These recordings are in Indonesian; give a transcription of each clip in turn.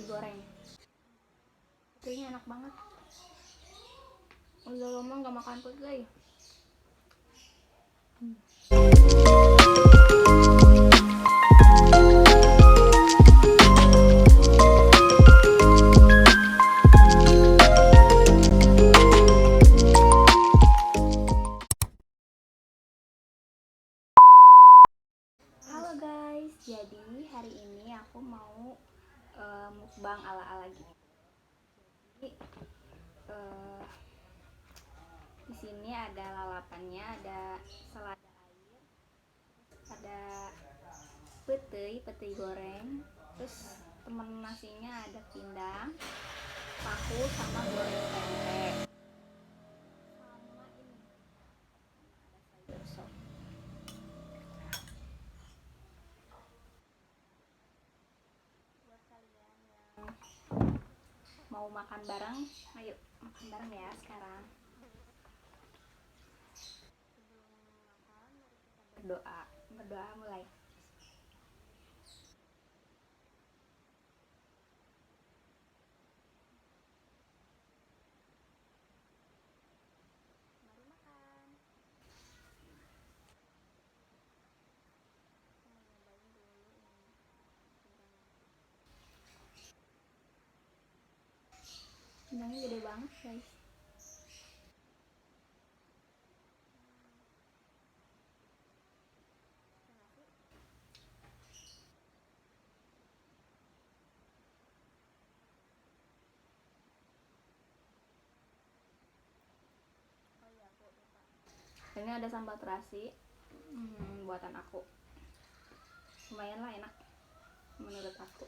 goreng. Kayaknya enak banget. Udah lama gak makan petai. Halo guys, jadi hari ini aku mau mukbang ala-ala gini. Jadi di sini ada lalapannya, ada selada air, ada petai goreng, terus temen nasinya ada pindang, tahu sama goreng tempe. Sama ini ada sayur sop. Buat kalian yang mau makan bareng, ayo makan bareng ya sekarang. Sebelum makan, mari kita berdoa. Berdoa mulai. Mari makan. Mau nyobain dulu ini pindangnya gede banget guys. Oh iya, aku lupa. Ini ada sambal terasi, buatan aku. Lumayan lah, enak menurut aku.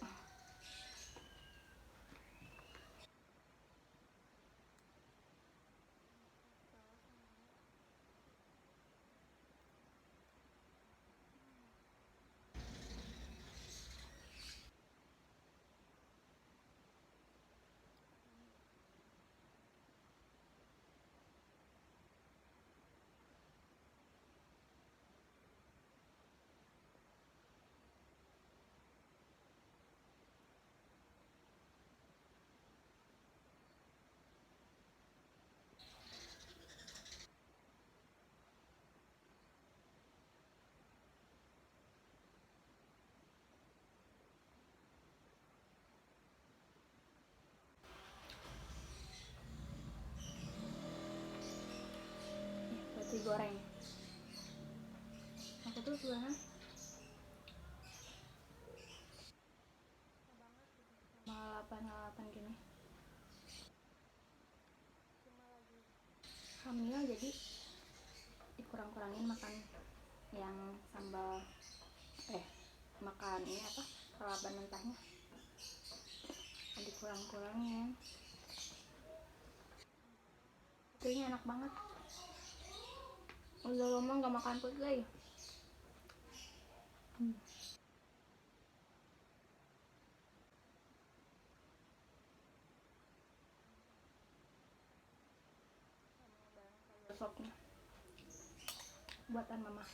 Roti goreng. Aku tuh sebenarnya sama lalapan gini. Cuma lagi hamil jadi dikurang-kurangin makan yang sambal makan ini apa lalapan mentahnya, dikurang-kurangin. Kayaknya enak banget. Udah lama gak makan petai. Sayur sopnya buatan mama.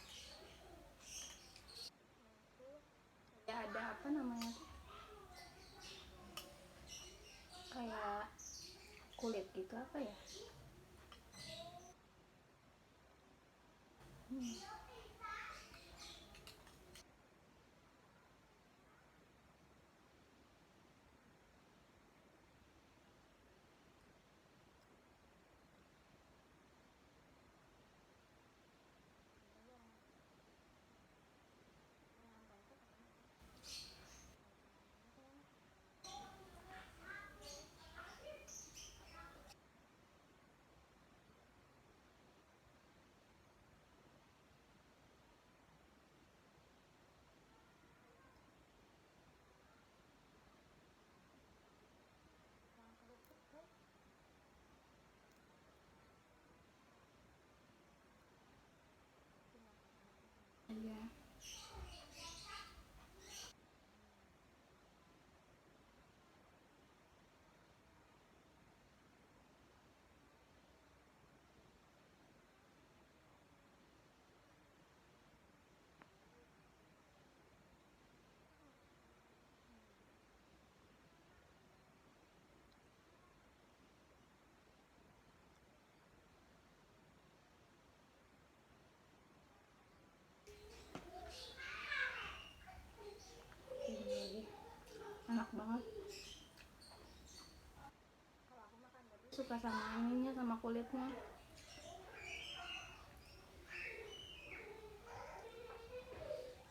Ya ada apa namanya tuh, kayak kulit gitu apa ya. suka sama ininya, sama kulitnya.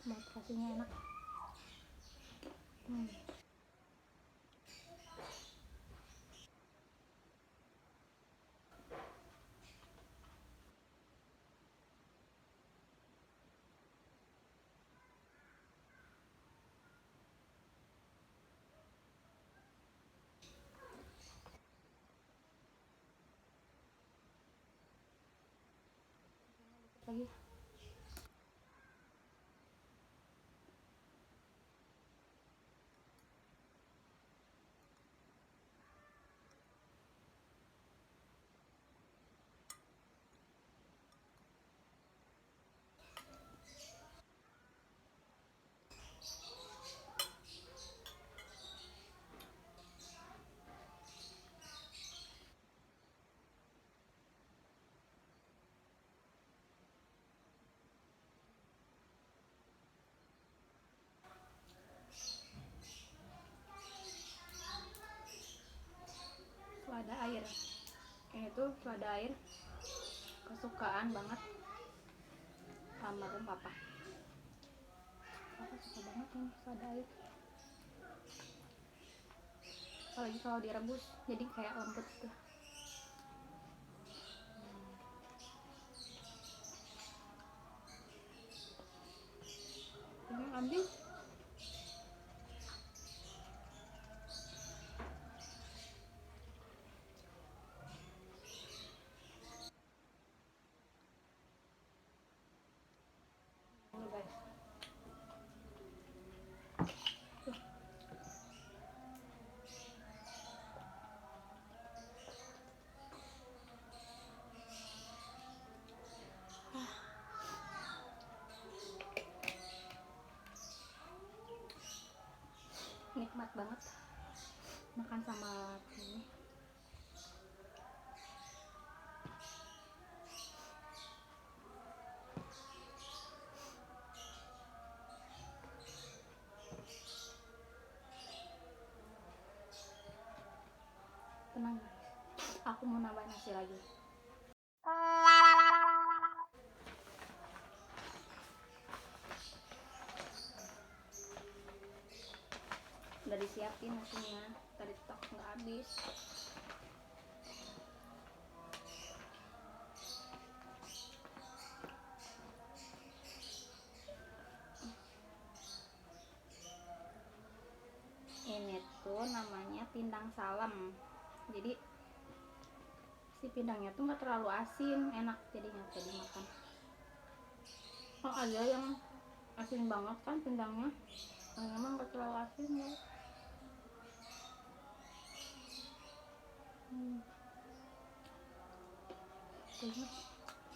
Buat kasihnya enak. Lagi selada air. Ini tuh selada air kesukaan banget almarhum papa. Papa suka banget nih selada air. Apalagi kalau direbus jadi kayak lembut gitu. Ini ambil. Ini guys. Nikmat banget makan sama ini. Tenang guys, aku mau nambah nasi lagi. Udah disiapin nasinya, tadi stok nggak habis. Ini tuh namanya pindang salem. Jadi si pindangnya tuh nggak terlalu asin, enak jadinya tadi makan. Oh, ada yang asin banget kan pindangnya, yang emang nggak terlalu asin ya.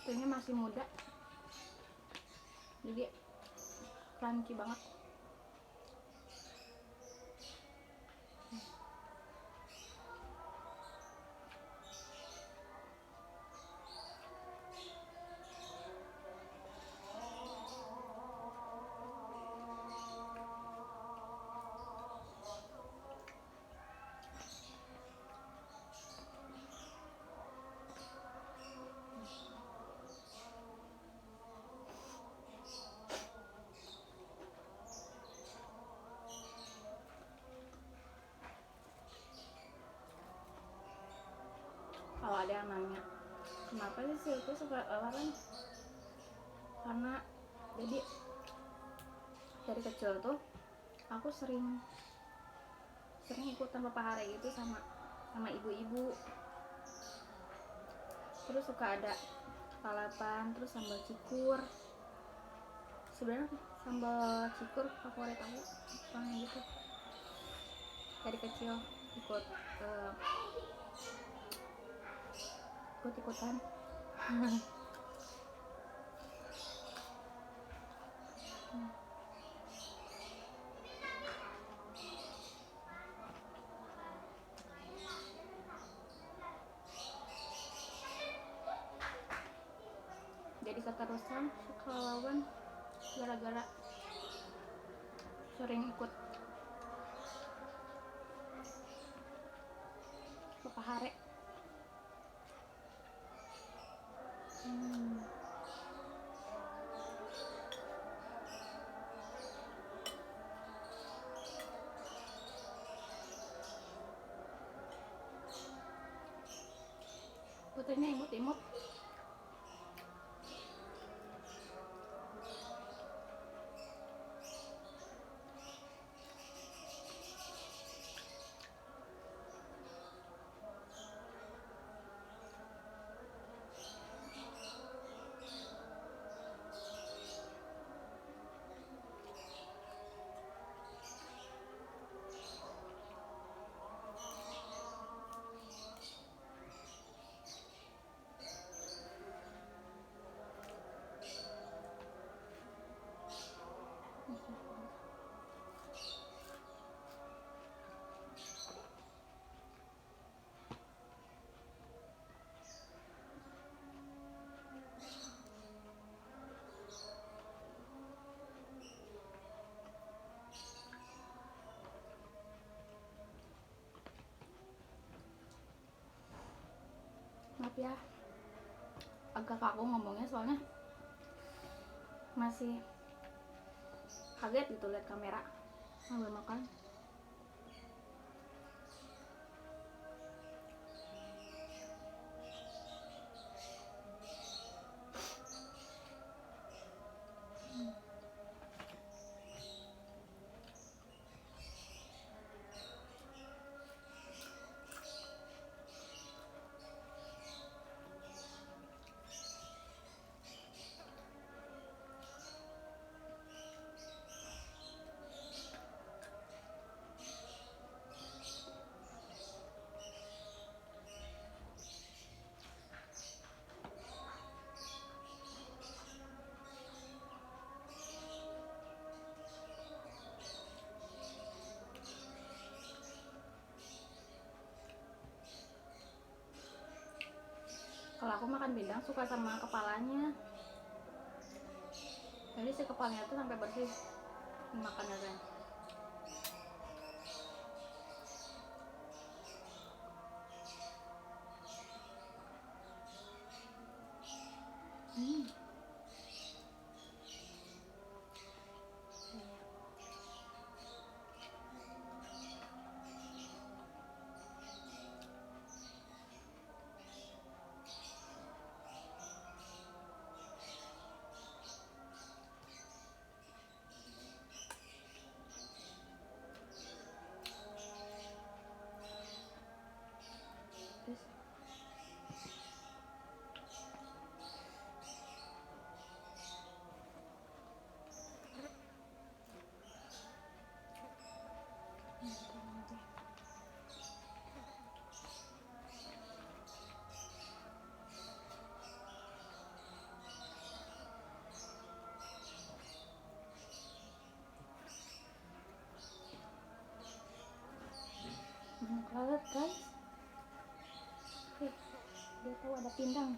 Kuahnya masih muda, jadi crunchy banget. Kalau ada yang nanya kenapa sih itu suka lalapan, karena jadi dari kecil tuh aku sering ikutan papa hara gitu sama ibu-ibu. Terus suka ada lalapan, terus sambal cikur. Sebenarnya sambal cikur favorit aku soalnya gitu. Dari kecil ikut-ikutan. Jadi keterusan suka lawan gara-gara sering ikut papa hare. Putihnya imut-imut. Maaf ya, agak kaku ngomongnya soalnya masih kaget gitu lihat kamera sambil makan. Kalau aku makan pindang suka sama kepalanya, jadi si kepalanya tuh sampai bersih makannya kan. Terus banget guys, dia tahu ada pindang.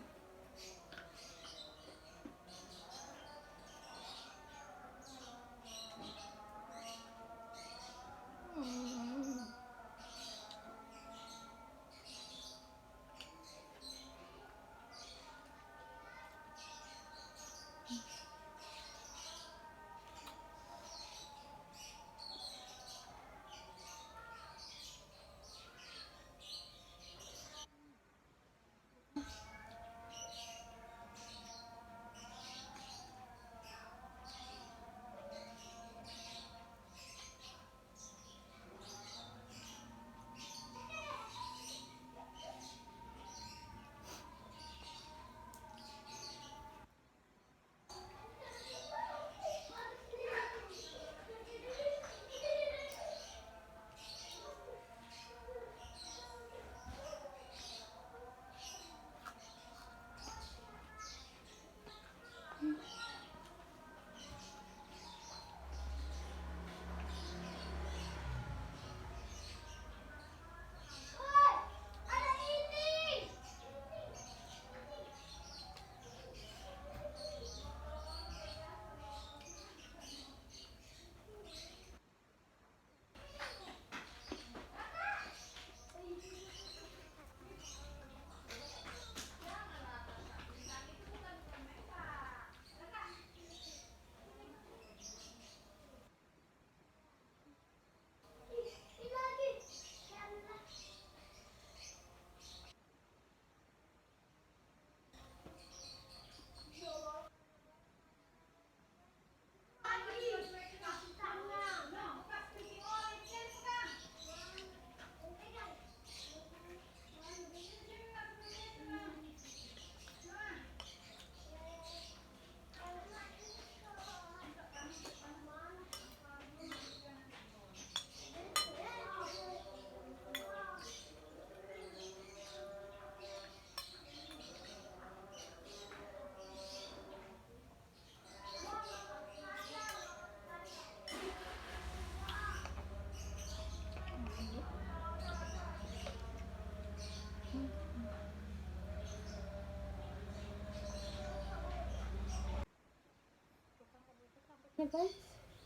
ya guys.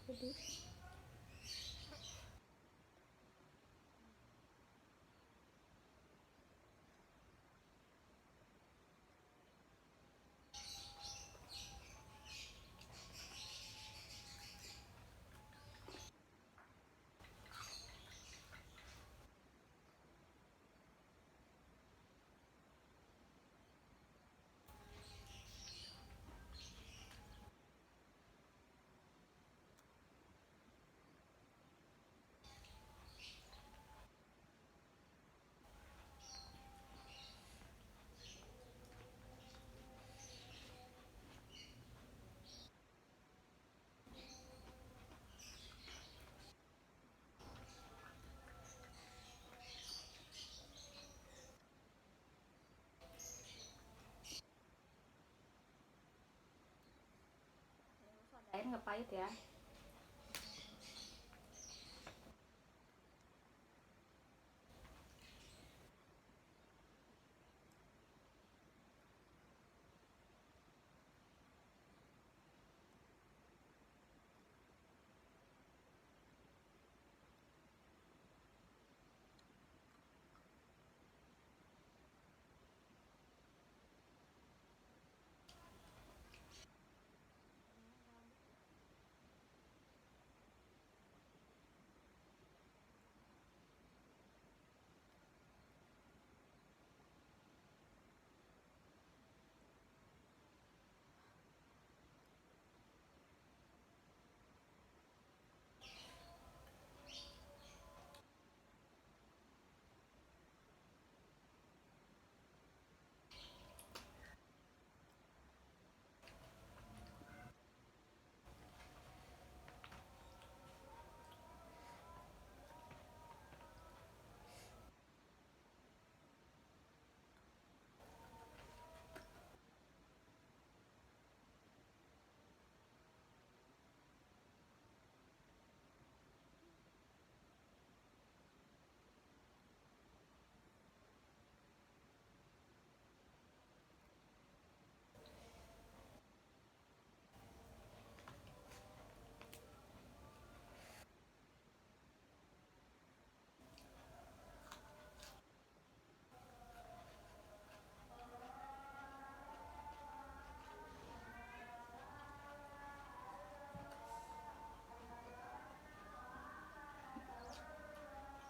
Jadi sodain nggak pahit ya.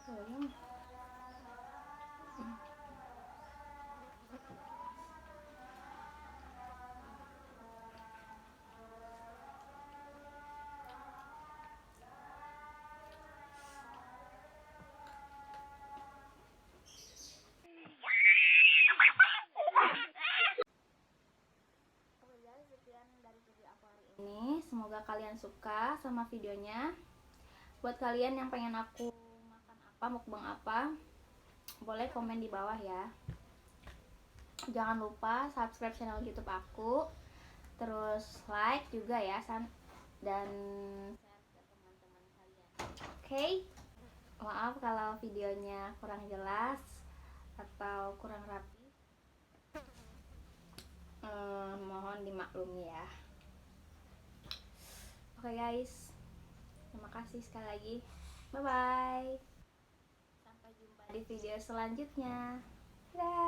Sayang. Oke guys, sekian dari video aku hari ini. Semoga kalian suka sama videonya. Buat kalian yang pengen aku makan apa, mukbang apa, boleh komen di bawah ya. Jangan lupa subscribe channel YouTube aku, terus like juga ya, dan share ke teman-teman kalian. Oke, maaf kalau videonya kurang jelas atau kurang rapi. Mohon dimaklumi ya. Oke guys, terima kasih sekali lagi. Bye bye. Sampai jumpa di video selanjutnya. Dadah.